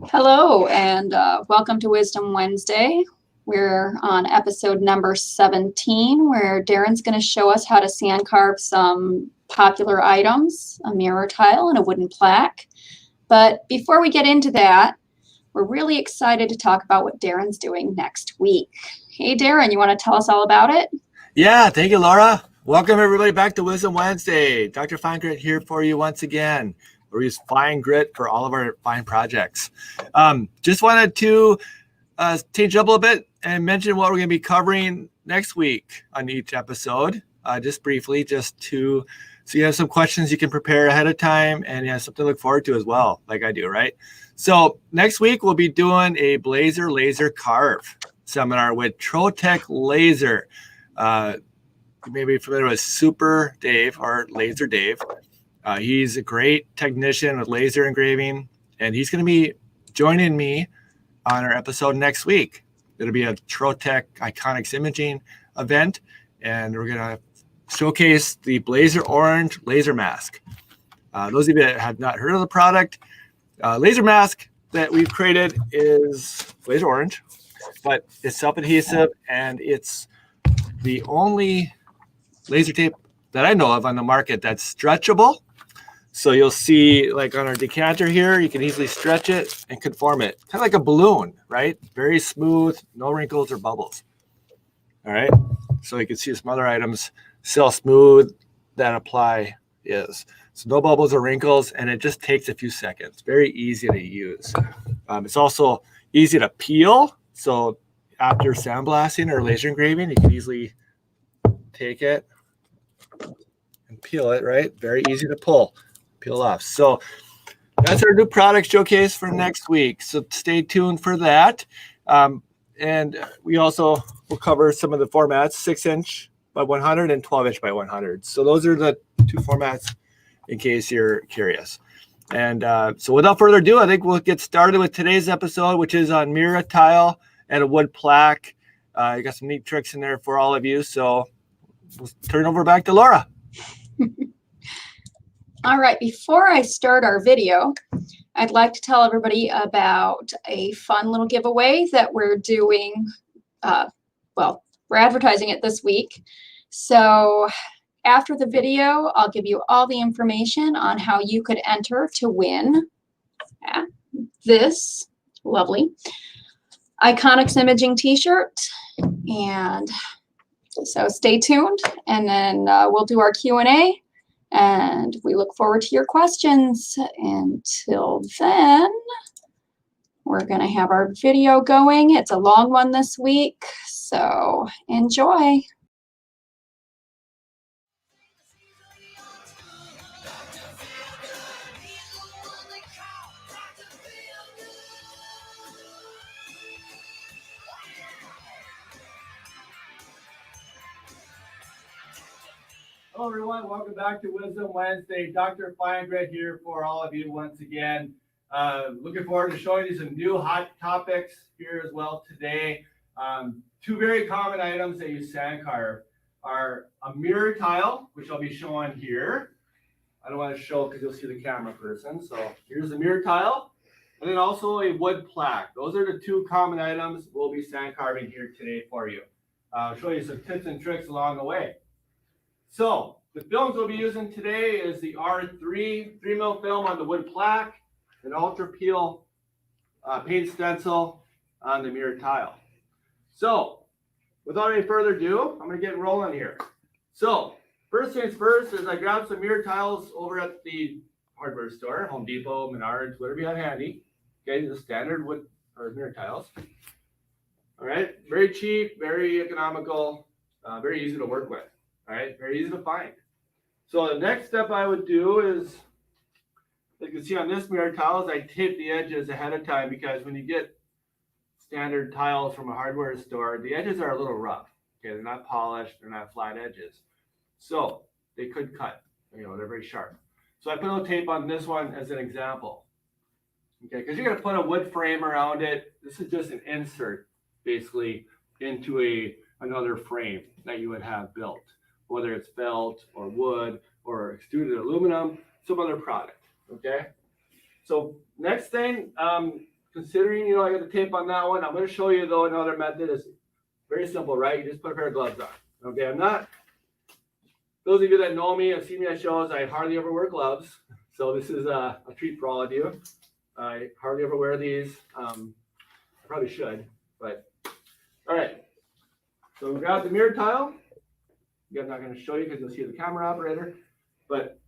Hello, and welcome to Wisdom Wednesday. We're on episode number 17, where Darren's going to show us how to sand carve some popular items, a mirror tile and a wooden plaque. But before we get into that, we're really excited to talk about what Darren's doing next week. Hey, Darren, you want to tell us all about it? Yeah, thank you, Laura. Welcome, everybody, back to Wisdom Wednesday. Dr. FineGrit here for you once again. We use FineGrit for all of our fine projects. Just wanted to change up a little bit and mention what we're going to be covering next week on each episode, just briefly, just to so you have some questions you can prepare ahead of time and you have something to look forward to as well, like I do, right? So next week, we'll be doing a Blazer laser carve seminar with Trotec Laser. You may be familiar with Super Dave or Laser Dave. He's a great technician with laser engraving, and he's going to be joining me on our episode next week. It'll be a Trotec Iconics Imaging event, and we're going to showcase the Blazer Orange Laser Mask. Those of you that have not heard of the product, laser mask that we've created is Blazer Orange, but it's self-adhesive, and it's the only laser tape that I know of on the market that's stretchable. So you'll see, like on our decanter here, you can easily stretch it and conform it. Kind of like a balloon, right? Very smooth, no wrinkles or bubbles. All right. So you can see some other items, see how smooth that apply is. So no bubbles or wrinkles, and it just takes a few seconds. Very easy to use. It's also easy to peel. So after sandblasting or laser engraving, you can easily take it and peel it, right? Very easy to peel off. So that's our new product showcase for next week. So stay tuned for that. And we also will cover some of the formats, 6-inch by 100 and 12-inch by 100. So those are the two formats in case you're curious. And so without further ado, I think we'll get started with today's episode, which is on mirror tile and a wood plaque. You got some neat tricks in there for all of you. So we'll turn over back to Laura. All right, before I start our video, I'd like to tell everybody about a fun little giveaway that we're doing. Well, we're advertising it this week. So after the video, I'll give you all the information on how you could enter to win this lovely Iconics Imaging t-shirt. And so stay tuned, and then we'll do our Q&A. And we look forward to your questions. Until then, we're going to have our video going. It's a long one this week, so enjoy. Hello, everyone. Welcome back to Wisdom Wednesday. Dr. FineGrit here for all of you once again. Looking forward to showing you some new hot topics here as well today. Two very common items that you sand carve are a mirror tile, which I'll be showing here. I don't want to show because you'll see the camera person. So here's the mirror tile, and then also a wood plaque. Those are the two common items we'll be sand carving here today for you. I'll show you some tips and tricks along the way. So the films we'll be using today is the R3 3mm film on the wood plaque, an Ultrafeel paint stencil on the mirror tile. So without any further ado, I'm going to get rolling here. So first things first is I grabbed some mirror tiles over at the hardware store, Home Depot, Menards, whatever you have handy. Okay, the standard wood or mirror tiles. All right, very cheap, very economical, very easy to work with. All right, very easy to find. So the next step I would do is, you can see on this mirror tile, is I tape the edges ahead of time, because when you get standard tiles from a hardware store, the edges are a little rough. Okay, they're not polished, they're not flat edges. So they could cut, they're very sharp. So I put a little tape on this one as an example. Okay, because you're going to put a wood frame around it. This is just an insert, basically, into another frame that you would have built, whether it's felt or wood or extruded aluminum, some other product. Okay. So next thing, because considering, I got the tape on that one, I'm going to show you though another method. Is very simple, right? You just put a pair of gloves on. Okay, those of you that know me, have seen me at shows, I hardly ever wear gloves. So this is a treat for all of you. I hardly ever wear these. I probably should, but all right. So we got the mirror tile. I'm not going to show you because you'll see the camera operator, but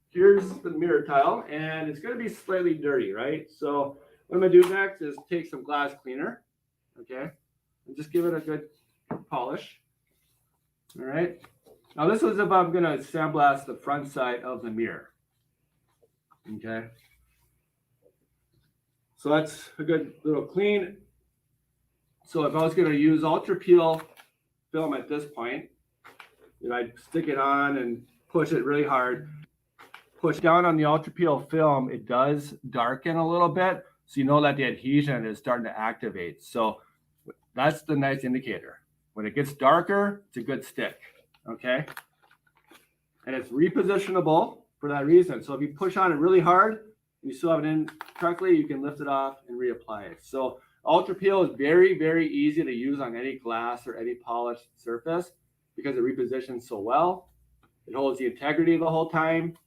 here's the mirror tile, and it's going to be slightly dirty, right? So what I'm going to do next is take some glass cleaner, okay, and just give it a good polish. All right. Now this is if I'm going to sandblast the front side of the mirror. Okay. So that's a good little clean. So if I was going to use Ultrafeel film at this point, I'd stick it on and push it really hard. Push down on the Ultrafeel film, it does darken a little bit. So you know that the adhesion is starting to activate. So that's the nice indicator. When it gets darker, it's a good stick. Okay. And it's repositionable for that reason. So if you push on it really hard, and you still have it in correctly, you can lift it off and reapply it. So Ultrafeel is very, very easy to use on any glass or any polished surface because it repositions so well. It holds the integrity the whole time.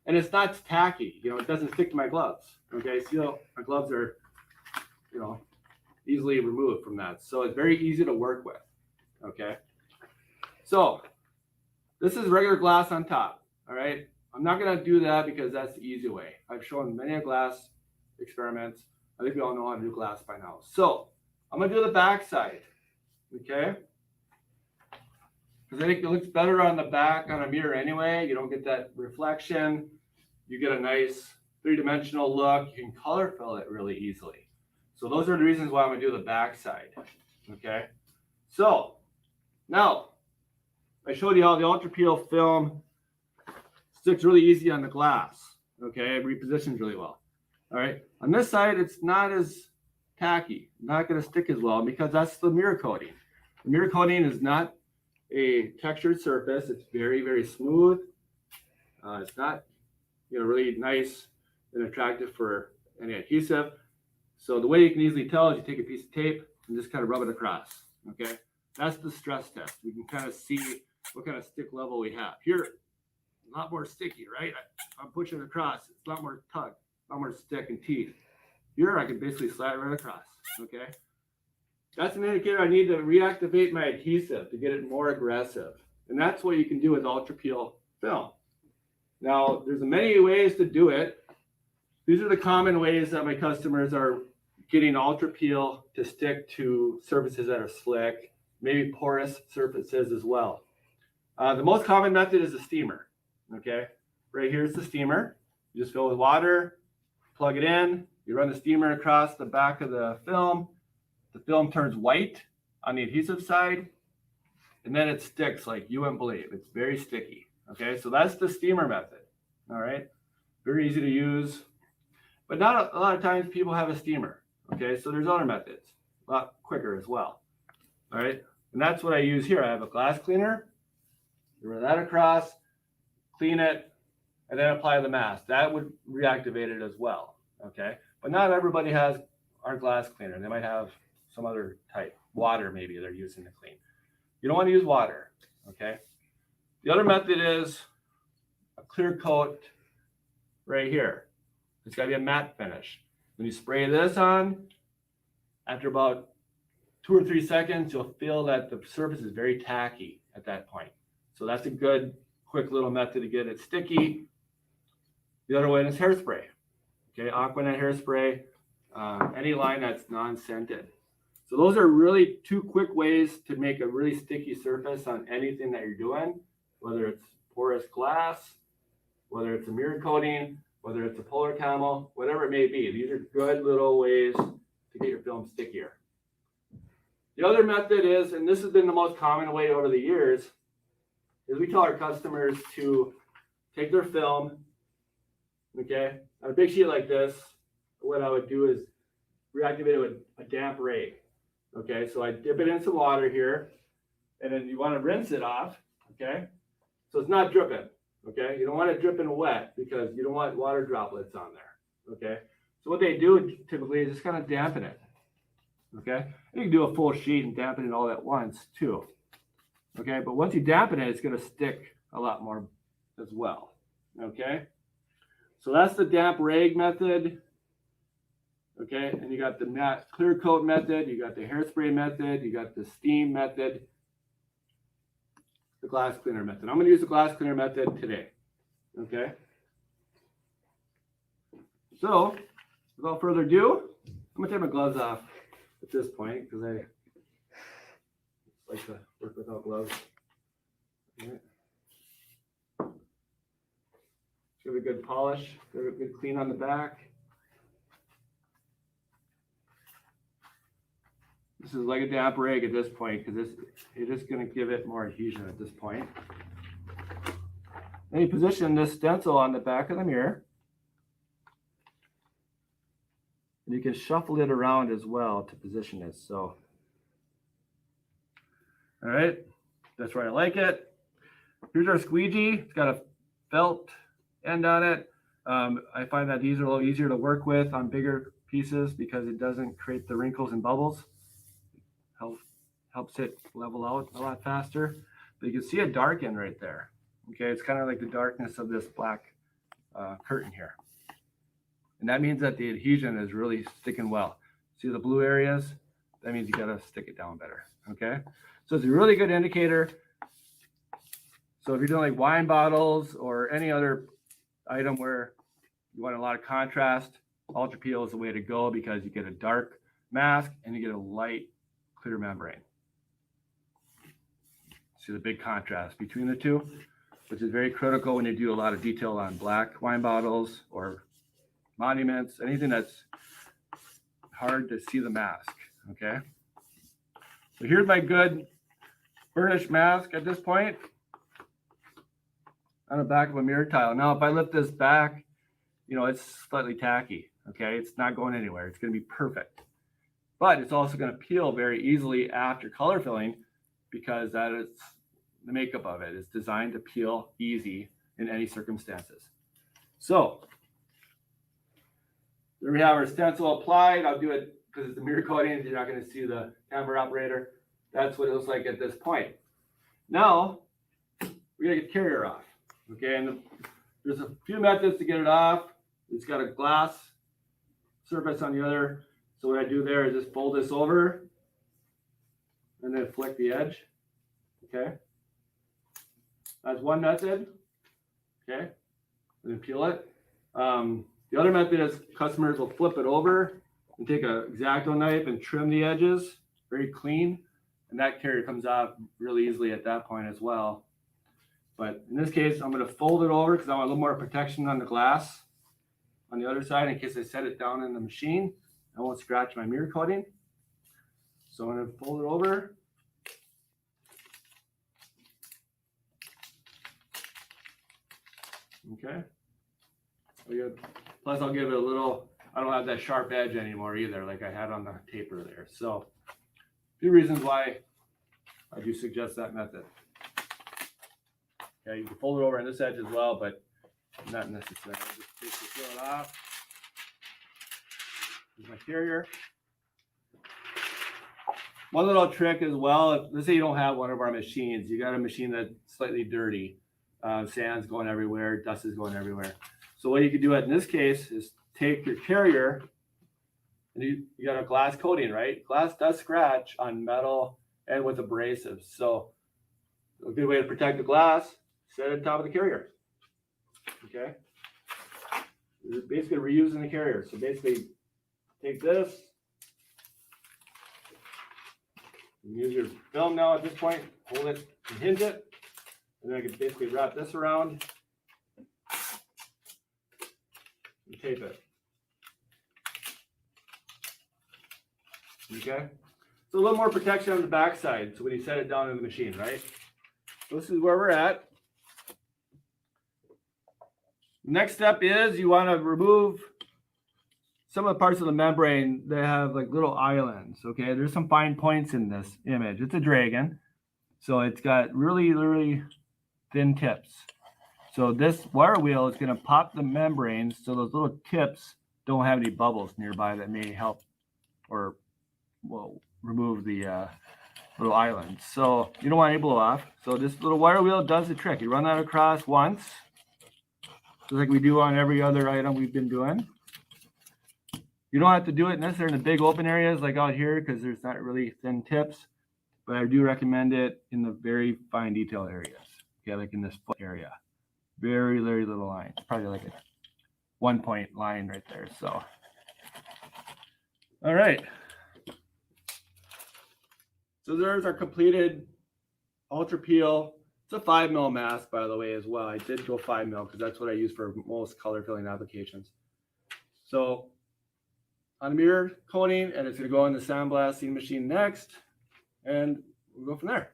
And it's not tacky. It doesn't stick to my gloves. Okay, so my gloves are, easily removed from that. So it's very easy to work with. Okay. So this is regular glass on top. All right. I'm not going to do that because that's the easy way. I've shown many glass experiments. I think we all know how to do glass by now. So I'm going to do the back side. Okay. Because I think it looks better on the back on a mirror anyway. You don't get that reflection. You get a nice three-dimensional look. You can color fill it really easily. So those are the reasons why I'm going to do the back side. Okay. So now I showed you how the Ultrafeel film sticks really easy on the glass. Okay. It repositions really well. All right. On this side, it's not as tacky. Not going to stick as well because that's the mirror coating. The mirror coating is not a textured surface. It's very, very smooth. It's not, really nice and attractive for any adhesive. So the way you can easily tell is you take a piece of tape and just kind of rub it across. Okay, that's the stress test. We can kind of see what kind of stick level we have. Here, a lot more sticky, right? I'm pushing it across. It's a lot more tug, a lot more stick and teeth. Here, I can basically slide right across. Okay. That's an indicator I need to reactivate my adhesive to get it more aggressive. And that's what you can do with Ultrafeel film. Now, there's many ways to do it. These are the common ways that my customers are getting Ultrafeel to stick to surfaces that are slick, maybe porous surfaces as well. The most common method is the steamer. Okay, right here is the steamer. You just fill with water, plug it in, you run the steamer across the back of the film. The film turns white on the adhesive side, and then it sticks like you wouldn't believe. It's very sticky. Okay, so that's the steamer method. All right, very easy to use, but not a lot of times people have a steamer. Okay, so there's other methods, a lot quicker as well. All right, and that's what I use here. I have a glass cleaner. You run that across, clean it, and then apply the mask. That would reactivate it as well. Okay, but not everybody has our glass cleaner. They might have some other type, water maybe they're using to clean. You don't want to use water. Okay. The other method is a clear coat right here. It's got to be a matte finish. When you spray this on, after about 2 or 3 seconds, you'll feel that the surface is very tacky at that point. So that's a good, quick little method to get it sticky. The other one is hairspray. Okay, Aquanet hairspray, any line that's non-scented. So those are really 2 quick ways to make a really sticky surface on anything that you're doing, whether it's porous glass, whether it's a mirror coating, whether it's a polar camel, whatever it may be. These are good little ways to get your film stickier. The other method is, and this has been the most common way over the years, is we tell our customers to take their film, okay, on a big sheet like this. What I would do is reactivate it with a damp ray. Okay, so I dip it in some water here, and then you want to rinse it off, okay? So it's not dripping, okay? You don't want it dripping wet because you don't want water droplets on there, okay? So what they do typically is just kind of dampen it. Okay, you can do a full sheet and dampen it all at once too. Okay, but once you dampen it, it's going to stick a lot more as well. Okay, so that's the damp rag method. Okay, and you got the matte clear coat method, you got the hairspray method, you got the steam method, the glass cleaner method. I'm going to use the glass cleaner method today. Okay, so without further ado, I'm going to take my gloves off at this point because I like to work without gloves. Okay. Give it a good polish, give it a good clean on the back. This is like a damp rag at this point because it's just going to give it more adhesion at this point. Then you position this stencil on the back of the mirror. And you can shuffle it around as well to position this. So, all right, that's where I like it. Here's our squeegee. It's got a felt end on it. I find that these are a little easier to work with on bigger pieces because it doesn't create the wrinkles and bubbles. Helps it level out a lot faster. But you can see a dark end right there. Okay, it's kind of like the darkness of this black curtain here. And that means that the adhesion is really sticking well. See the blue areas? That means you got to stick it down better. Okay, so it's a really good indicator. So if you're doing like wine bottles or any other item where you want a lot of contrast, Ultrafeel is the way to go because you get a dark mask and you get a light clear membrane. See the big contrast between the two, which is very critical when you do a lot of detail on black wine bottles or monuments, anything that's hard to see the mask. Okay, so here's my good burnished mask at this point on the back of a mirror tile. Now, if I lift this back, you know, it's slightly tacky. Okay, it's not going anywhere. It's going to be perfect, but it's also going to peel very easily after color filling because that is the makeup of it. It's designed to peel easy in any circumstances. So there we have our stencil applied. I'll do it because it's a mirror coating. You're not going to see the camera operator. That's what it looks like at this point. Now we're going to get the carrier off. Okay, and there's a few methods to get it off. It's got a glass surface on the other. So what I do there is just fold this over and then flick the edge. Okay, that's one method. Okay, and then peel it. The other method is customers will flip it over and take an X-Acto knife and trim the edges very clean, and that carrier comes off really easily at that point as well. But in this case, I'm going to fold it over because I want a little more protection on the glass on the other side in case I set it down in the machine. I won't scratch my mirror coating. So I'm going to fold it over. Okay. Plus I'll give it a little, I don't have that sharp edge anymore either like I had on the taper there. So a few reasons why I do suggest that method. Okay, you can fold it over on this edge as well, but not necessary. I'll just basically peel it off. Here's my carrier. One little trick as well, let's say you don't have one of our machines, you got a machine that's slightly dirty, sand's going everywhere, dust is going everywhere. So what you could do in this case is take your carrier, and you got a glass coating, right? Glass does scratch on metal and with abrasives. So a good way to protect the glass, set it on top of the carrier. Okay. You're basically reusing the carrier. So basically take this, use your film now at this point, hold it and hinge it, and then I can basically wrap this around and tape it. Okay, so a little more protection on the back side. So when you set it down in the machine, right? So this is where we're at. Next step is you want to remove some of the parts of the membrane that have like little islands. Okay, there's some fine points in this image. It's a dragon, so it's got really, really thin tips. So this wire wheel is going to pop the membranes so those little tips don't have any bubbles nearby that may help or will remove the little islands. So you don't want any blow off. So this little wire wheel does the trick. You run that across once, just like we do on every other item we've been doing. You don't have to do it necessarily in the big open areas like out here because there's not really thin tips, but I do recommend it in the very fine detail areas. Okay, like in this foot area. Very, very little line. It's probably like a 1 point line right there. So, all right. So there's our completed Ultrafeel. It's a 5mm mask, by the way, as well. I did go 5mm because that's what I use for most color filling applications. So on mirror coating, and it's going to go in the sandblasting machine next, and we'll go from there.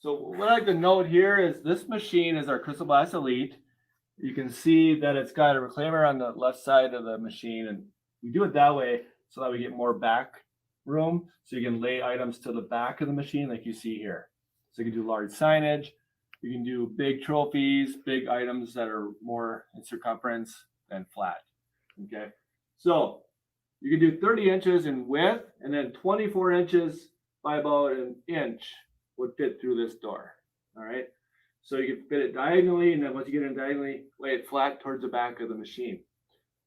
So what I like to note here is this machine is our Crystal Blast Elite. You can see that it's got a reclaimer on the left side of the machine, and we do it that way so that we get more back room, so you can lay items to the back of the machine like you see here. So you can do large signage, you can do big trophies, big items that are more in circumference than flat. Okay, so you can do 30 inches in width, and then 24 inches by about an inch would fit through this door. All right, so you can fit it diagonally, and then once you get it diagonally, lay it flat towards the back of the machine.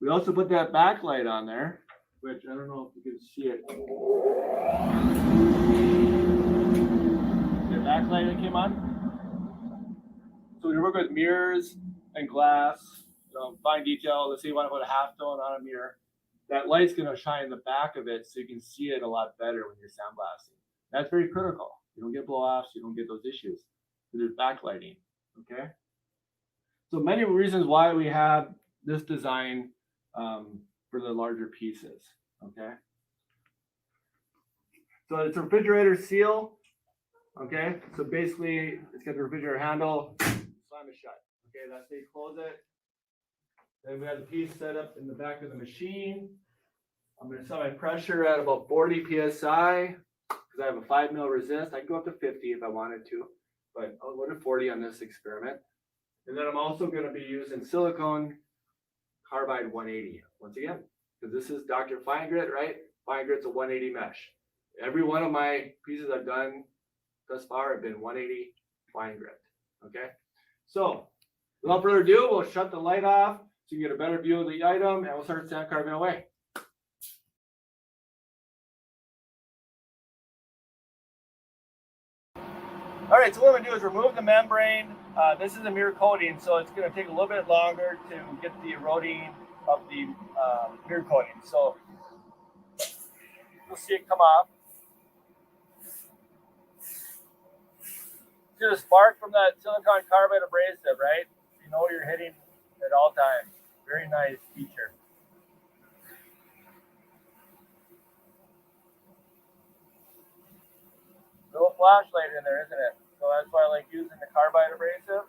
We also put that backlight on there, which I don't know if you can see it. The backlight that came on. So we work with mirrors and glass, fine detail. Let's say you want to put a half tone on a mirror. That light's going to shine in the back of it, so you can see it a lot better when you're sandblasting. That's very critical. You don't get blow-offs, you don't get those issues. There's backlighting, okay? So many reasons why we have this design for the larger pieces, okay? So it's a refrigerator seal, okay? So basically, it's got the refrigerator handle, slam it shut, okay? That's how you close it. Then we have the piece set up in the back of the machine. I'm going to set my pressure at about 40 psi because I have a 5mm resist. I can go up to 50 if I wanted to, but I'll go to 40 on this experiment. And then I'm also going to be using silicone carbide 180 once again, because this is Dr. FineGrit, right? FineGrit's a 180 mesh. Every one of my pieces I've done thus far have been 180 FineGrit, okay? So without further ado, we'll shut the light off so you get a better view of the item, and we'll start sand carving away. All right, so what I'm going to do is remove the membrane. This is a mirror coating, so it's going to take a little bit longer to get the eroding of the mirror coating. So you'll see it come off. See the spark from that silicone carbide abrasive, right? You know you're hitting at all times. Very nice feature. Little flashlight in there, isn't it? So that's why I like using the carbide abrasive.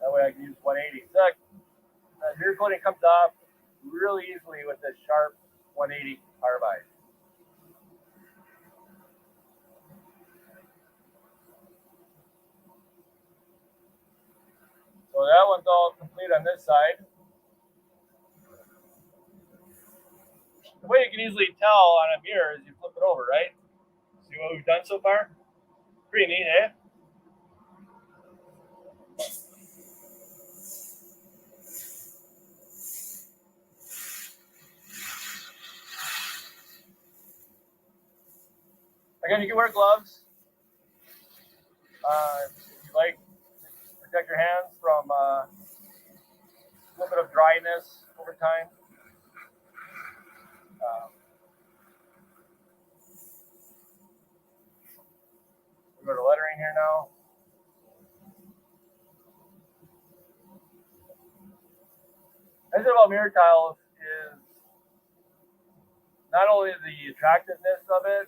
That way I can use 180. So that mirror coating comes off really easily with this sharp 180 carbide. So that one's all complete on this side. The way you can easily tell on a mirror is you flip it over, right? See what we've done so far? Pretty neat, eh? Again, you can wear gloves if you like. Protect your hands from a little bit of dryness over time. We go to lettering here now. The thing about mirror tiles is not only the attractiveness of it,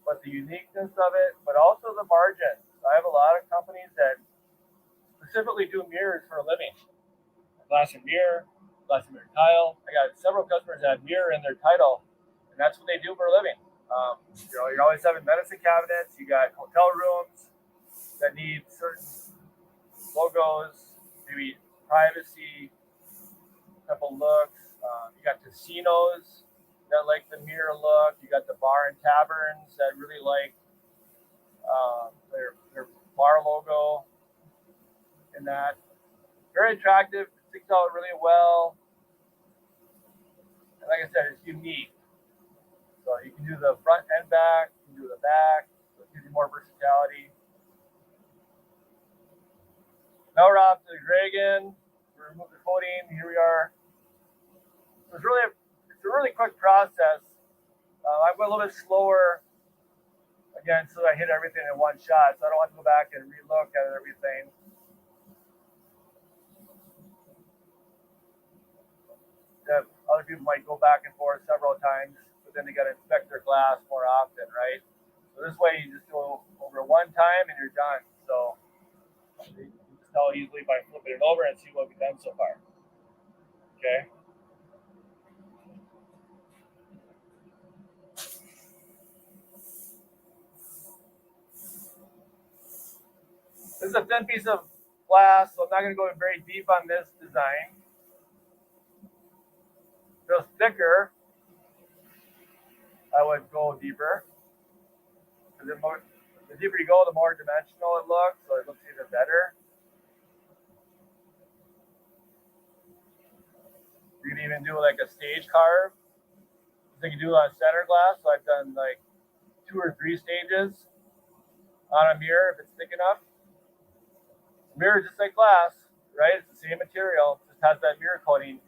but the uniqueness of it, but also the margins. I have a lot of companies that specifically do mirrors for a living. Glass and mirror tile. I got several customers that have mirror in their title, and that's what they do for a living. You know, you're always having medicine cabinets. You got hotel rooms that need certain logos, maybe privacy type of looks. You got casinos that like the mirror look. You got the bar and taverns that really like their bar logo in that. Very attractive, sticks out really well. And like I said, it's unique. So you can do the front and back, you can do the back, so it gives you more versatility. Now we're off to the Dragon. We remove the coating. Here we are. So it's a really quick process. I went a little bit slower again, so I hit everything in one shot. So I don't have to go back and relook at everything. That other people might go back and forth several times, but then they got to inspect their glass more often, right? So this way, you just go over one time and you're done. So you can just tell easily by flipping it over and see what we've done so far. Okay. This is a thin piece of glass, so I'm not going to go very deep on this design. If it was thicker, I would go deeper. The deeper you go, the more dimensional it looks, so it looks even better. You can even do like a stage carve. So you can do it on center glass. So I've done like 2 or 3 stages on a mirror if it's thick enough. The mirror is just like glass, right? It's the same material, just has that mirror coating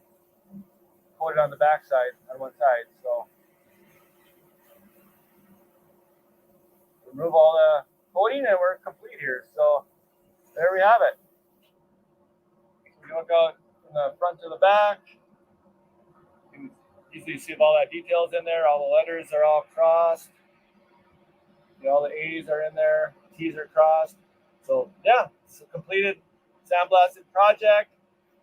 coated on the back side, on one side. So remove all the coating and we're complete here. So there we have it. So we look out from the front to the back. You can easily see all that details in there. All the letters are all crossed. You know, all the A's are in there, T's are crossed. So yeah, it's a completed sandblasted project.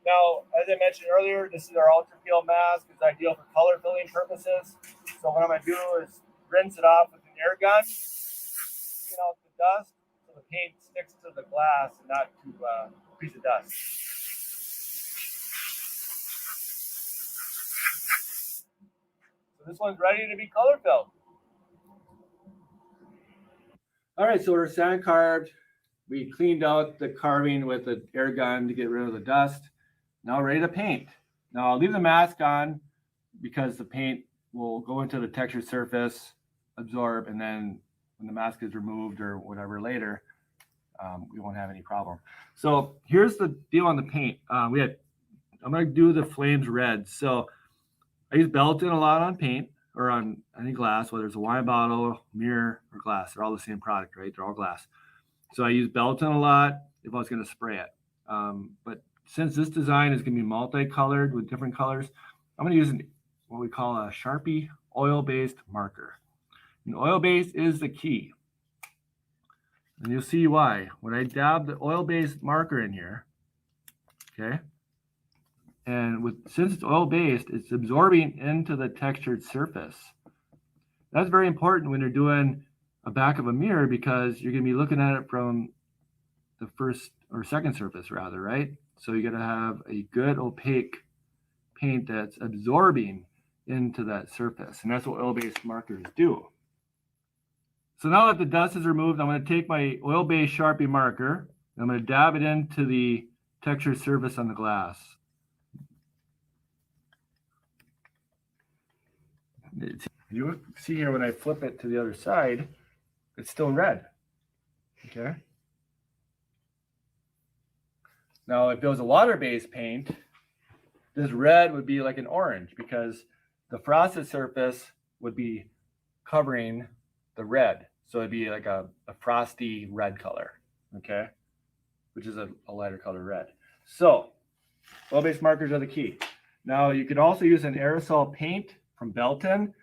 Now, as I mentioned earlier, this is our Ultrafeel Mask. It's ideal for color filling purposes. So what I'm going to do is rinse it off with an air gun, clean out the dust so the paint sticks to the glass and not to a piece of dust. So this one's ready to be color filled. All right, so we're sand carved. We cleaned out the carving with an air gun to get rid of the dust. Now ready to paint. Now I'll leave the mask on because the paint will go into the textured surface, absorb, and then when the mask is removed or whatever later, we won't have any problem. So here's the deal on the paint. I'm going to do the flames red. So I use Belton a lot on paint or on any glass, whether it's a wine bottle, mirror, or glass. They're all the same product, right? They're all glass. So I use Belton a lot if I was going to spray it. But since this design is going to be multicolored with different colors, I'm going to use what we call a Sharpie oil-based marker. And oil-based is the key. And you'll see why. When I dab the oil-based marker in here, okay, and since it's oil-based, it's absorbing into the textured surface. That's very important when you're doing a back of a mirror because you're going to be looking at it from the first or second surface rather, right? So you got to have a good opaque paint that's absorbing into that surface. And that's what oil-based markers do. So now that the dust is removed, I'm going to take my oil-based Sharpie marker and I'm going to dab it into the textured surface on the glass. You see here when I flip it to the other side, it's still red. Okay. Now, if it was a water-based paint, this red would be like an orange because the frosted surface would be covering the red. So it'd be like a frosty red color, okay? Which is a lighter color red. So oil-based markers are the key. Now, you could also use an aerosol paint from Belton.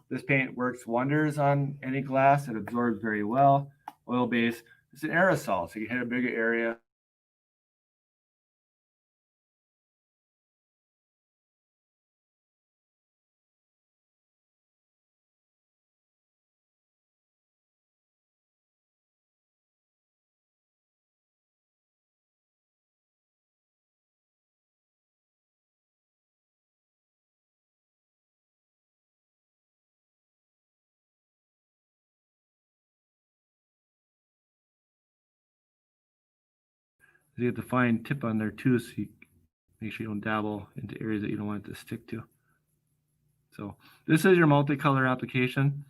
This paint works wonders on any glass. It absorbs very well. Oil-based, it's an aerosol, so you can hit a bigger area. You get the fine tip on there too, so you make sure you don't dabble into areas that you don't want it to stick to. So this is your multicolor application.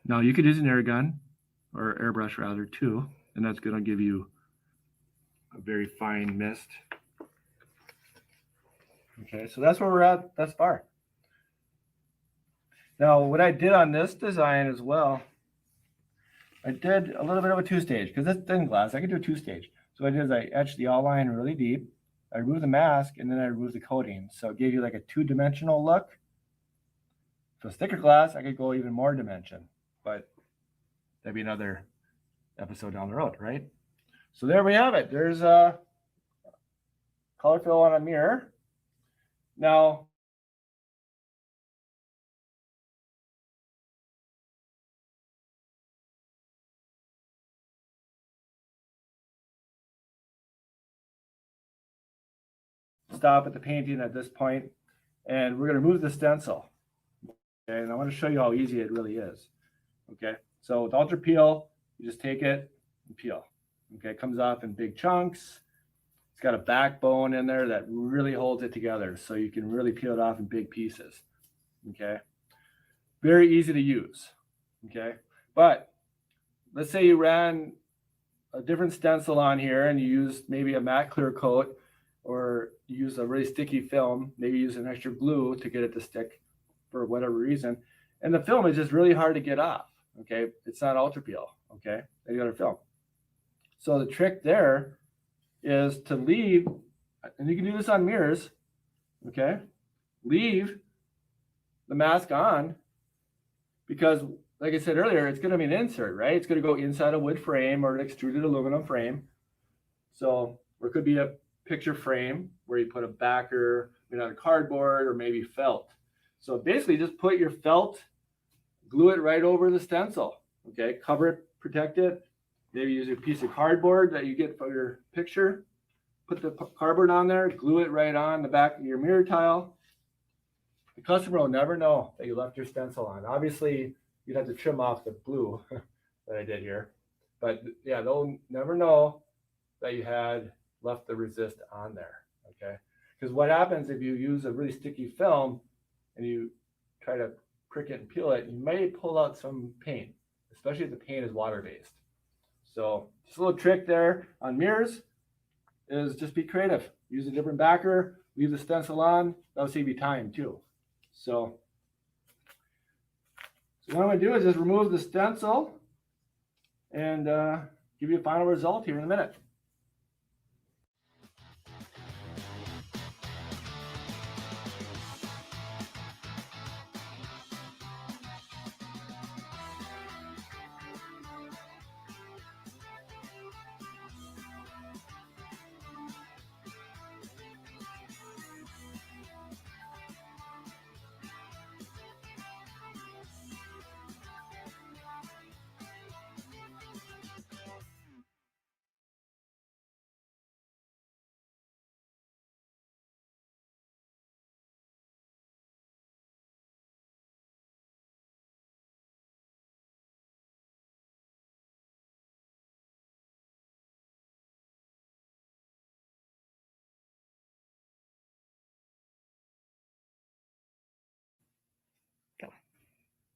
Now you could use an air gun or airbrush rather too, and that's going to give you a very fine mist. Okay, so that's where we're at thus far. Now what I did on this design as well, I did a little bit of a two-stage because it's thin glass. I could do a two-stage. So what I did is I etched the outline really deep. I removed the mask and then I removed the coating. So it gave you like a two-dimensional look. So thicker glass, I could go even more dimension, but that'd be another episode down the road, right? So there we have it. There's a color fill on a mirror. Now, stop at the painting at this point, and we're going to remove the stencil. Okay, and I want to show you how easy it really is. Okay, so with Ultra Peel, you just take it and peel. Okay, it comes off in big chunks. It's got a backbone in there that really holds it together, so you can really peel it off in big pieces. Okay, very easy to use. Okay, but let's say you ran a different stencil on here and you used maybe a matte clear coat, or you use a really sticky film, maybe use an extra glue to get it to stick for whatever reason. And the film is just really hard to get off. Okay, it's not Ultra Peel. Okay, any other film. So the trick there is to leave, and you can do this on mirrors. Okay, leave the mask on, because like I said earlier, it's going to be an insert, right? It's going to go inside a wood frame or an extruded aluminum frame. So or it could be a picture frame where you put a backer, on a cardboard or maybe felt. So basically just put your felt, glue it right over the stencil. Okay, cover it, protect it. Maybe use a piece of cardboard that you get for your picture. Put the cardboard on there, glue it right on the back of your mirror tile. The customer will never know that you left your stencil on. Obviously, you'd have to trim off the glue that I did here. But yeah, they'll never know that you had left the resist on there, okay? Because what happens if you use a really sticky film and you try to prick it and peel it, you may pull out some paint, especially if the paint is water-based. So just a little trick there on mirrors is just be creative. Use a different backer, leave the stencil on. That'll save you time too. So what I'm going to do is just remove the stencil and give you a final result here in a minute.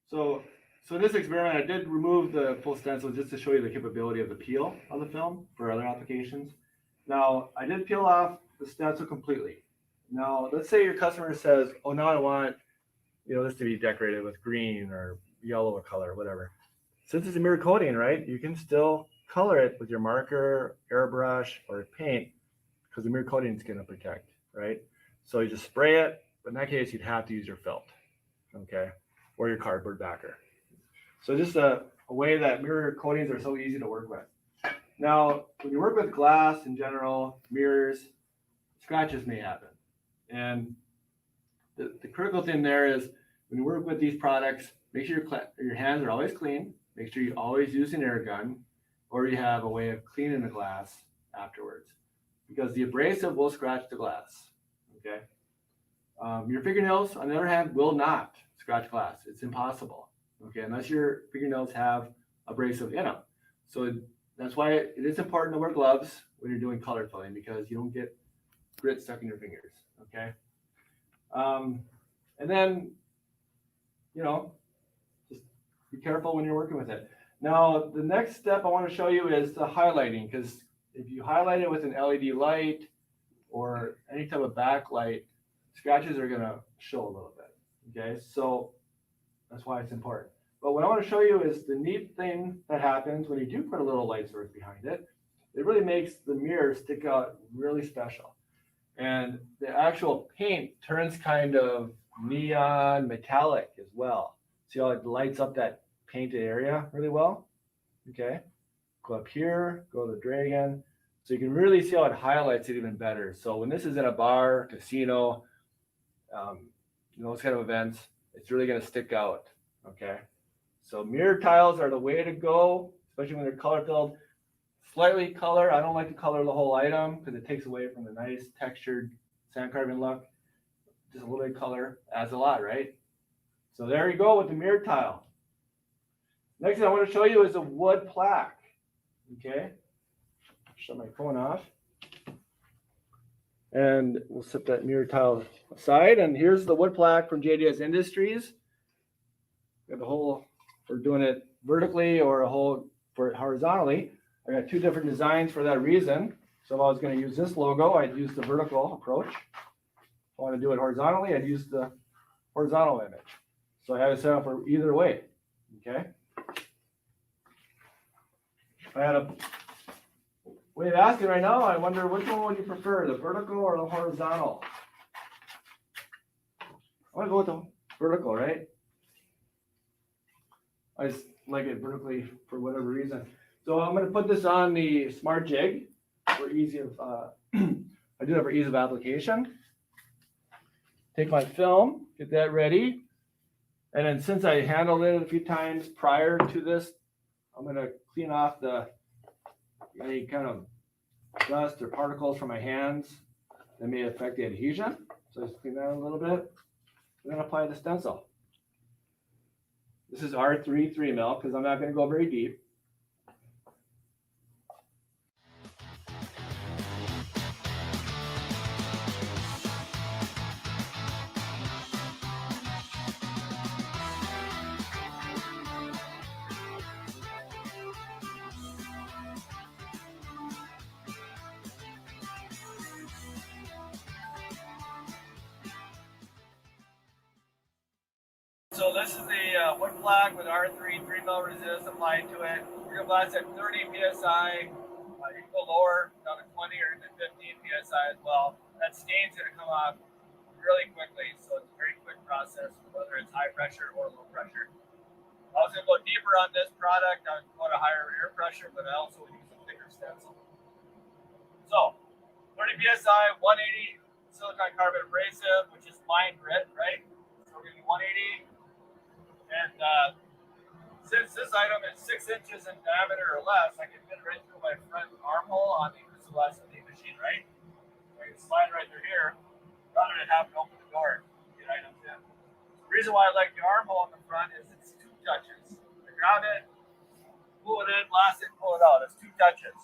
So in this experiment, I did remove the full stencil just to show you the capability of the peel of the film for other applications. Now, I did peel off the stencil completely. Now, let's say your customer says, oh, now I want this to be decorated with green or yellow color, whatever. Since it's a mirror coating, right, you can still color it with your marker, airbrush, or paint, because the mirror coating is going to protect, right? So you just spray it, but in that case, you'd have to use your felt, okay, or your cardboard backer. So just a way that mirror coatings are so easy to work with. Now, when you work with glass in general, mirrors, scratches may happen. And the critical thing there is when you work with these products, make sure your hands are always clean. Make sure you always use an air gun, or you have a way of cleaning the glass afterwards, because the abrasive will scratch the glass, okay? Your fingernails, on the other hand, will not scratch glass. It's impossible, okay, unless your fingernails have abrasive in them. So That's why it is important to wear gloves when you're doing color filling, because you don't get grit stuck in your fingers, okay? And then, you know, just be careful when you're working with it. Now, the next step I want to show you is the highlighting, because if you highlight it with an LED light or any type of backlight, scratches are going to show a little bit, okay? So that's why it's important. But what I want to show you is the neat thing that happens when you do put a little light source behind it. It really makes the mirror stick out really special. And the actual paint turns kind of neon metallic as well. See how it lights up that painted area really well? Okay. Go up here, go to the dragon. So you can really see how it highlights it even better. So when this is in a bar, casino, those kind of events, it's really going to stick out. Okay. So mirror tiles are the way to go, especially when they're color filled. Slightly color. I don't like to color the whole item because it takes away from the nice textured sand carving look. Just a little bit of color adds a lot, right? So there you go with the mirror tile. Next thing I want to show you is a wood plaque. Okay. Shut my phone off. And we'll set that mirror tile aside. And here's the wood plaque from JDS Industries. Got the whole for doing it vertically or a whole for it horizontally. I got two different designs for that reason. So if I was going to use this logo, I'd use the vertical approach. If I want to do it horizontally, I'd use the horizontal image. So I have it set up for either way. Okay. I had a way of asking right now. I wonder which one would you prefer, the vertical or the horizontal? I want to go with the vertical, right? I just like it vertically for whatever reason. So I'm going to put this on the Smart Jig for easy of, I do that for ease of application. Take my film, get that ready. And then since I handled it a few times prior to this, I'm going to clean off any kind of dust or particles from my hands that may affect the adhesion. So just clean that a little bit. And then apply the stencil. This is R3 3mm because I'm not going to go very deep. So this is the wood plaque with R3 3mm resist applied to it. You're going to blast at 30 psi. You can go lower down to 20 or even 15 psi as well. That stain's going to come off really quickly, so it's a very quick process, whether it's high pressure or low pressure. I was going to go deeper on this product. I would go to higher air pressure, but I also would use a thicker stencil. So 30 psi, 180 silicon carbide abrasive, which is FineGrit, right? So we're going to do 180. And since this item is 6 inches in diameter or less, I can fit it right through my front armhole on the SLD machine, right? So I can slide right through here rather than having to open the door to get items in. The reason why I like the armhole on the front is it's 2 touches. I grab it, pull it in, blast it, pull it out. It's 2 touches.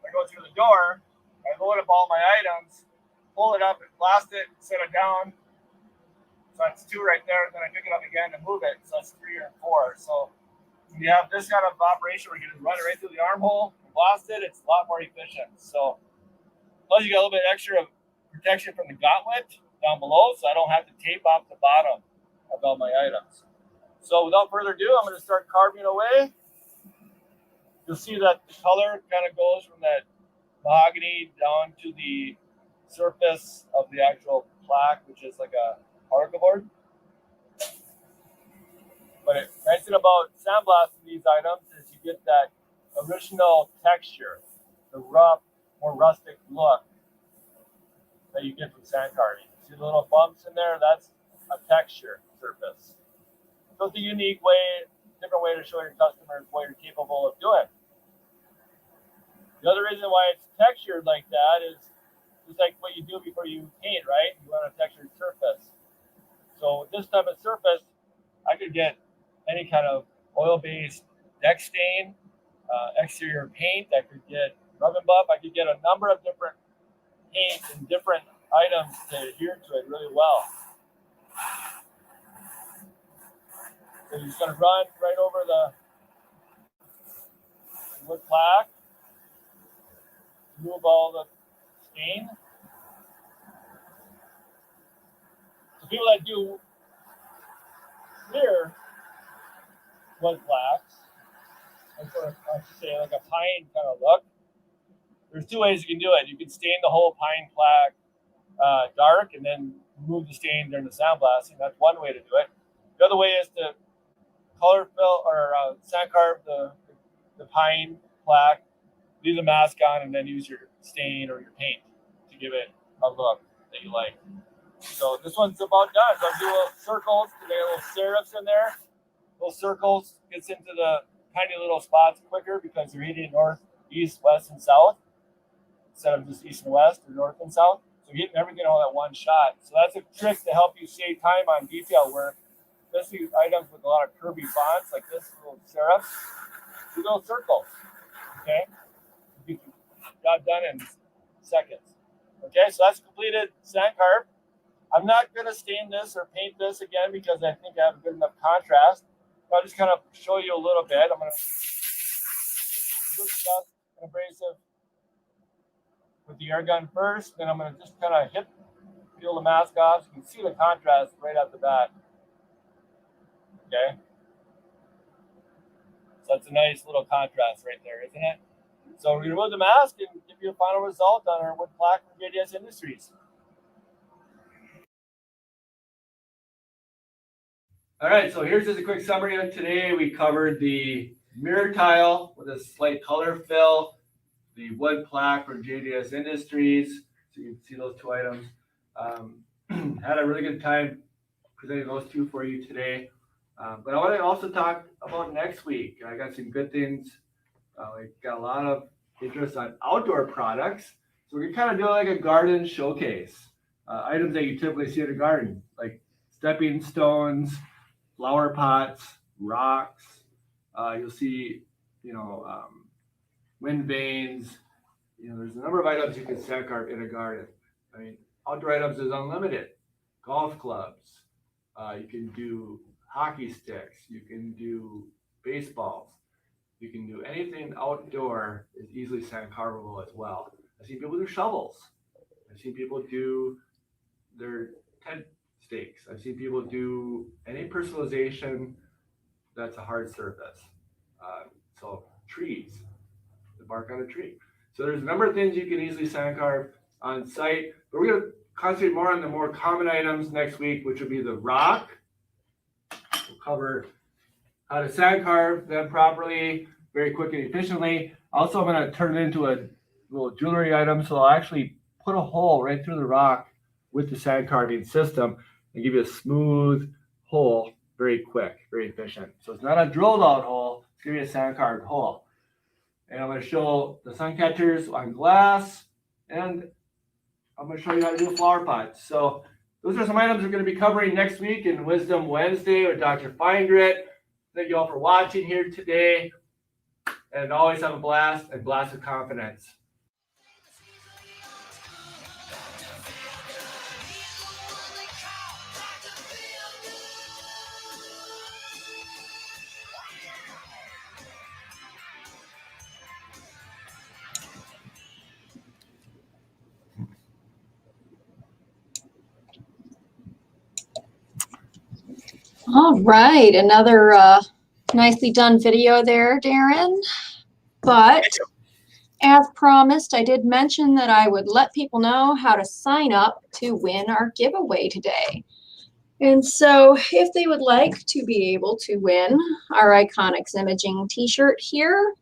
I go through the door, I load up all my items, pull it up and blast it, set it down. So that's 2 right there, and then I pick it up again and move it. So that's 3 or 4. So if you have this kind of operation where you can just run it right through the armhole and blast it, it's a lot more efficient. So plus you got a little bit extra protection from the gauntlet down below, so I don't have to tape off the bottom of all my items. So without further ado, I'm going to start carving away. You'll see that the color kind of goes from that mahogany down to the surface of the actual plaque, which is like a particle board. But it's nice thing about sandblasting these items is you get that original texture, the rough, more rustic look that you get from sand carving. See the little bumps in there? That's a texture surface. So it's a unique way, different way to show your customers what you're capable of doing. The other reason why it's textured like that is just like what you do before you paint, right? You want a textured surface. So with this type of surface, I could get any kind of oil-based deck stain exterior paint. I could get rub and buff. I could get a number of different paints and different items to adhere to it really well. So you're just going to run right over the wood plaque, remove all the stain. So people that do clear wood plaques, and sort of, I should say, like a pine kind of look, there's two ways you can do it. You can stain the whole pine plaque dark and then remove the stain during the sandblasting. That's one way to do it. The other way is to color fill or sand carve the pine plaque, leave the mask on, and then use your stain or your paint to give it a look that you like. So this one's about done. So I'm doing little circles to get little serifs in there. Little circles gets into the tiny little spots quicker because they're hitting north, east, west, and south instead of just east and west or north and south. So getting everything all at one shot. So that's a trick to help you save time on detail work, especially items with a lot of curvy fonts like this little serif. Do little circles. Okay, you get the job done in seconds. Okay, so that's completed sand carve. I'm not going to stain this or paint this again because I think I have a good enough contrast. But I'll just kind of show you a little bit. I'm going to do stuff abrasive with the air gun first. Then I'm going to just kind of peel the mask off so you can see the contrast right off the bat. Okay. So that's a nice little contrast right there, isn't it? So we remove the mask and give you a final result on our wood plaque from JDS Industries. All right, so here's just a quick summary of today. We covered the mirror tile with a slight color fill, the wood plaque from JDS Industries. So you can see those two items. Had a really good time presenting those two for you today. But I want to also talk about next week. I got some good things. We got a lot of interest on outdoor products. So we're kind of doing like a garden showcase. Items that you typically see in a garden, like stepping stones, flower pots, rocks. You'll see, wind vanes. There's a number of items you can sand carve in a garden. I mean, outdoor items is unlimited. Golf clubs. You can do hockey sticks. You can do baseballs. You can do anything outdoor is easily sand carvable as well. I've seen people do shovels. I've seen people do their tent stakes. I've seen people do any personalization that's a hard surface. So trees, the bark on a tree. So there's a number of things you can easily sand carve on site, but we're going to concentrate more on the more common items next week, which would be the rock. We'll cover how to sand carve them properly, very quick and efficiently. Also, I'm going to turn it into a little jewelry item, so I'll actually put a hole right through the rock with the sand carving system and give you a smooth hole, very quick, very efficient. So it's not a drilled out hole, it's going to be a sand carved hole. And I'm going to show the sun catchers on glass, and I'm going to show you how to do flower pots. So those are some items we're going to be covering next week in Wisdom Wednesday with Dr. FineGrit. Thank you all for watching here today. And always have a blast and blast with confidence. All right, another nicely done video there, Darren. But as promised, I did mention that I would let people know how to sign up to win our giveaway today. And so if they would like to be able to win our Iconics Imaging t-shirt here,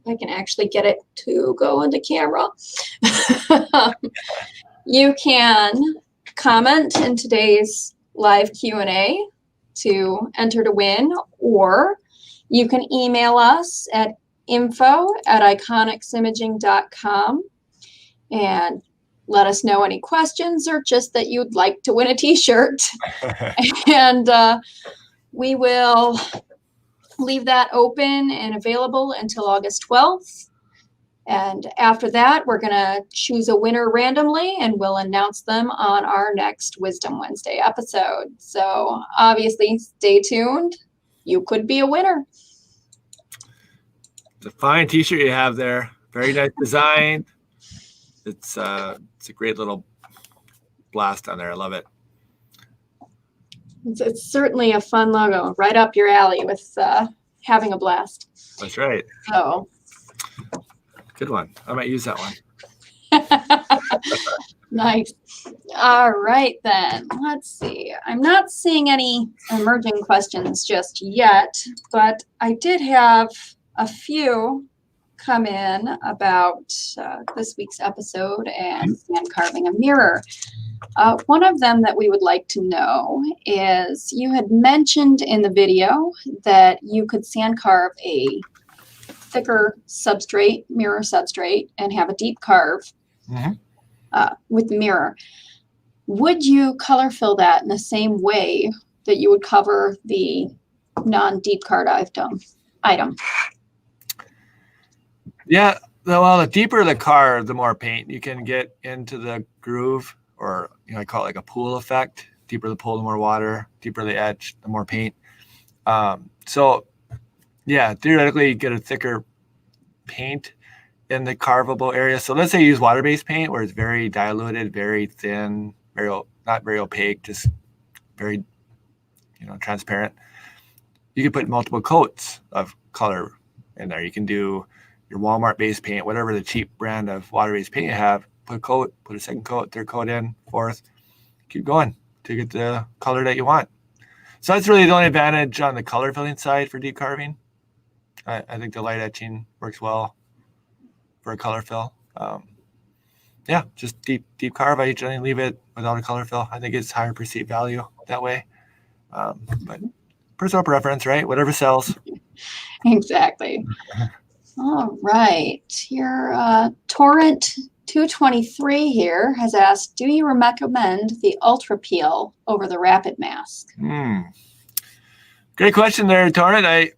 I can actually get it to go into camera. You can comment in today's live Q&A to enter to win, or you can email us at info@iconicsimaging.com and let us know any questions or just that you'd like to win a t-shirt. And we will leave that open and available until August 12th. And after that, we're going to choose a winner randomly, and we'll announce them on our next Wisdom Wednesday episode. So obviously, stay tuned. You could be a winner. It's a fine t-shirt you have there. Very nice design. It's a great little blast on there. I love it. It's certainly a fun logo, right up your alley with having a blast. That's right. So. Good one. I might use that one. Nice. All right, then. Let's see. I'm not seeing any emerging questions just yet, but I did have a few come in about this week's episode and sand carving a mirror. One of them that we would like to know is, you had mentioned in the video that you could sand carve a thicker substrate, mirror substrate, and have a deep carve with the mirror. Would you color fill that in the same way that you would cover the non-deep carve item? Yeah, well, the deeper the carve, the more paint you can get into the groove, or I call it like a pool effect. Deeper the pool, the more water. Deeper the edge, the more paint. So yeah, theoretically, you get a thicker paint in the carvable area. So let's say you use water-based paint, where it's very diluted, very thin, not very opaque, just very transparent. You can put multiple coats of color in there. You can do your Walmart-based paint, whatever the cheap brand of water-based paint you have. Put a coat, put a second coat, third coat in, fourth. Keep going to get the color that you want. So that's really the only advantage on the color filling side for deep carving. I think the light etching works well for a color fill. Yeah, just deep carve. I generally leave it without a color fill. I think it's higher perceived value that way. But personal preference, right? Whatever sells. Exactly. All right. Your Torrent 223 here has asked, do you recommend the Ultrafeel over the Rapid Mask? Great question there, Torrent.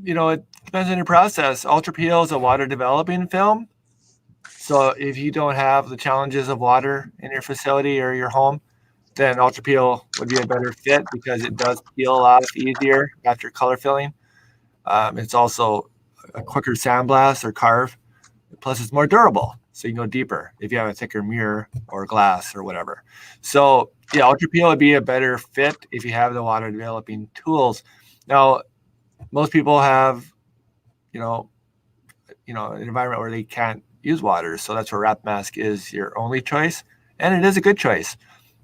It depends on your process. Ultrafeel is a water developing film. So if you don't have the challenges of water in your facility or your home, then Ultrafeel would be a better fit because it does peel off easier after color filling. It's also a quicker sandblast or carve. Plus, it's more durable, so you can go deeper if you have a thicker mirror or glass or whatever. So yeah, Ultrafeel would be a better fit if you have the water developing tools. Now, most people have, an environment where they can't use water. So that's where Rapid Mask is your only choice. And it is a good choice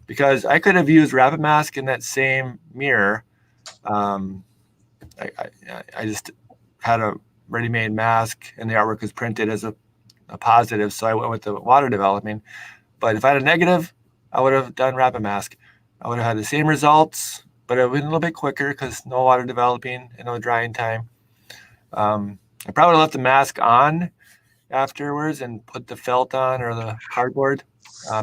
because I could have used Rapid Mask in that same mirror. I just had a ready-made mask and the artwork was printed as a positive. So I went with the water developing. But if I had a negative, I would have done Rapid Mask. I would have had the same results, but it would have been a little bit quicker because no water developing and no drying time. I probably left the mask on afterwards and put the felt on or the cardboard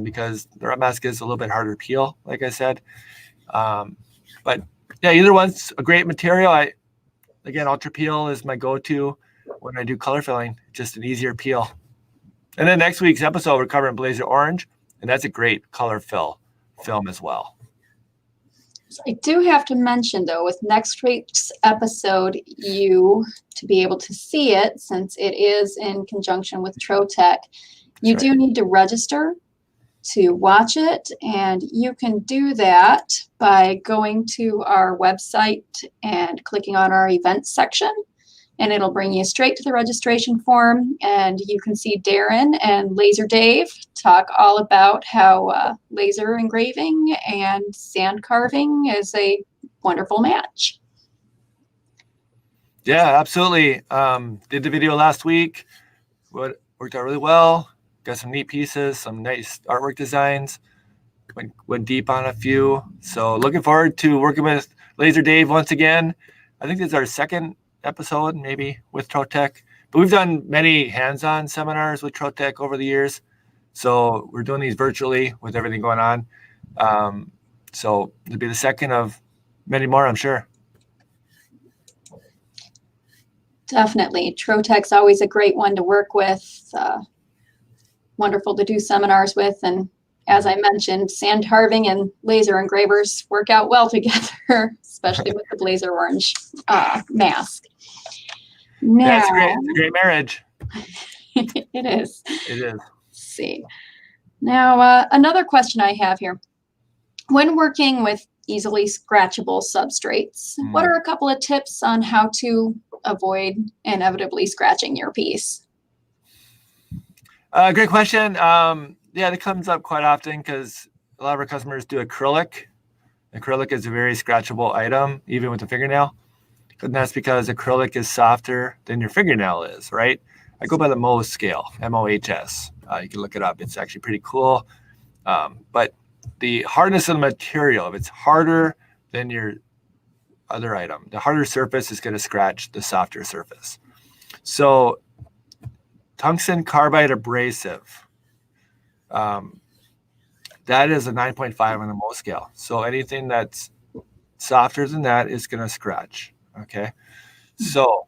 because the Rapid Mask is a little bit harder to peel, like I said. But yeah, either one's a great material. Again, Ultrafeel is my go-to when I do color filling, just an easier peel. And then next week's episode, we're covering Blazer Orange, and that's a great color fill film as well. I do have to mention, though, with next week's episode, to be able to see it, since it is in conjunction with Trotec, you do need to register to watch it, and you can do that by going to our website and clicking on our events section, and it'll bring you straight to the registration form, and you can see Darren and Laser Dave talk all about how laser engraving and sand carving is a wonderful match. Yeah, absolutely. Did the video last week. Worked out really well. Got some neat pieces, some nice artwork designs. Went deep on a few. So looking forward to working with Laser Dave once again. I think this is our second episode, maybe, with Trotec. But we've done many hands-on seminars with Trotec over the years. So we're doing these virtually with everything going on. So it'll be the second of many more, I'm sure. Definitely. Trotec's always a great one to work with. Wonderful to do seminars with. And as I mentioned, sand carving and laser engravers work out well together, especially with the blazer orange mask. Now, That's great. It's a great marriage. it is. It is. Let's see. Now, another question I have here. When working with easily scratchable substrates, what are a couple of tips on how to avoid inevitably scratching your piece? Great question. Yeah, that comes up quite often because a lot of our customers do acrylic. Acrylic is a very scratchable item, even with a fingernail. And that's because acrylic is softer than your fingernail is, right? I go by the Mohs scale, M-O-H-S. You can look it up. It's actually pretty cool. But the hardness of the material, if it's harder than your other item, the harder surface is going to scratch the softer surface. So tungsten carbide abrasive, that is a 9.5 on the Mohs scale. So anything that's softer than that is going to scratch. Okay. So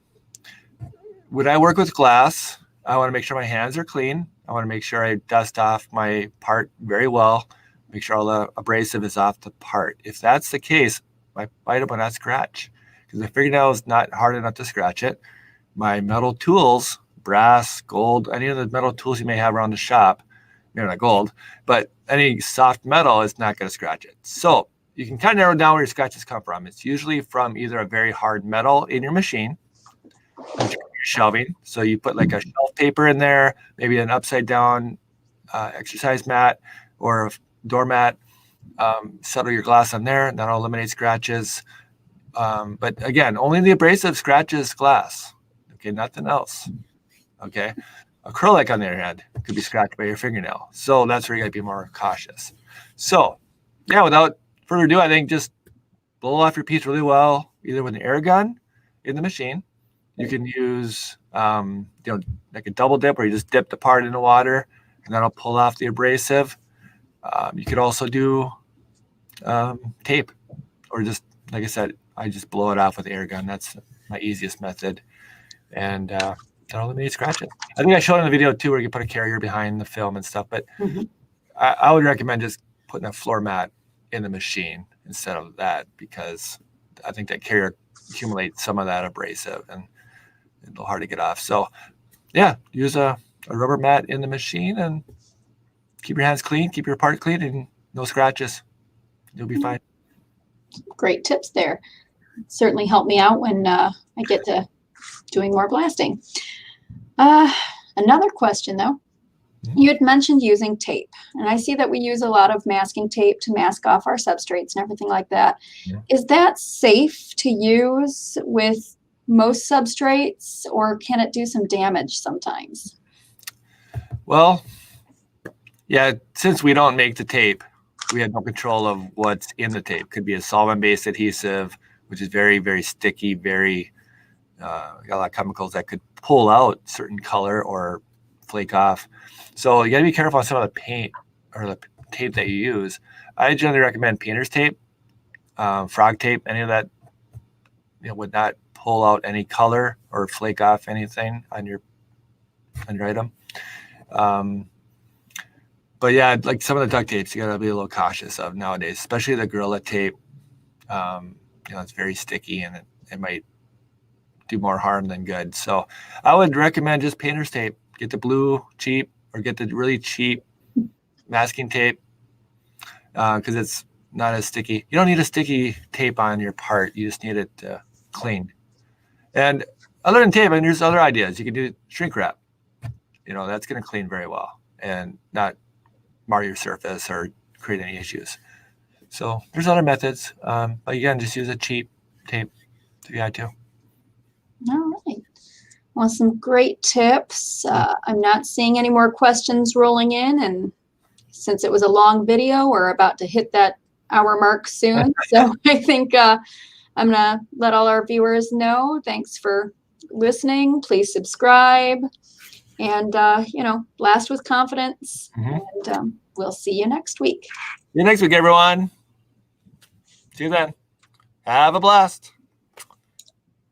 when I work with glass, I want to make sure my hands are clean. I want to make sure I dust off my part very well, make sure all the abrasive is off the part. If that's the case, my item will not scratch because the fingernail is not hard enough to scratch it. My metal tools, brass, gold, any of the metal tools you may have around the shop, maybe not gold, but any soft metal is not going to scratch it. So you can kind of narrow down where your scratches come from. It's usually from either a very hard metal in your machine, which your shelving. So you put like a shelf paper in there, maybe an upside down exercise mat or a doormat, settle your glass on there, and that'll eliminate scratches. But again, only the abrasive scratches glass. Okay, nothing else. Okay. Acrylic, on the other hand, could be scratched by your fingernail. So that's where you gotta be more cautious. So yeah, without further ado, I think just blow off your piece really well, either with an air gun in the machine. You can use, like a double dip where you just dip the part in the water and that'll pull off the abrasive. You could also do tape, or just, like I said, I just blow it off with the air gun. That's my easiest method. And that'll eliminate scratches. I think I showed in the video too where you can put a carrier behind the film and stuff, but I would recommend just putting a floor mat in the machine instead of that, because I think that carrier accumulates some of that abrasive and it's a little hard to get off. So yeah, use a rubber mat in the machine and keep your hands clean, keep your part clean, and no scratches. You'll be fine. Great tips there. Certainly help me out when I get to doing more blasting. Another question though, you had mentioned using tape, and I see that we use a lot of masking tape to mask off our substrates and everything like that. Yeah. Is that safe to use with most substrates, or can it do some damage sometimes? Well, yeah, since we don't make the tape, we have no control of what's in the tape. Could be a solvent-based adhesive, which is very, very sticky, very got a lot of chemicals that could pull out certain color or flake off. So you got to be careful on some of the paint or the tape that you use. I generally recommend painter's tape, frog tape, any of that, would not pull out any color or flake off anything on your item. But yeah, like some of the duct tapes, you got to be a little cautious of nowadays, especially the Gorilla tape. It's very sticky and it might do more harm than good. So I would recommend just painter's tape. Get the blue cheap, or get the really cheap masking tape, because it's not as sticky. You don't need a sticky tape on your part. You just need it clean. And other than tape, and there's other ideas. You can do shrink wrap. That's going to clean very well and not mar your surface or create any issues. So there's other methods. But again, just use a cheap tape if you had to. All right. Well, some great tips. I'm not seeing any more questions rolling in, and since it was a long video, we're about to hit that hour mark soon. So I think I'm gonna let all our viewers know. Thanks for listening. Please subscribe, and blast with confidence. And we'll see you next week. See you next week, everyone. See you then. Have a blast.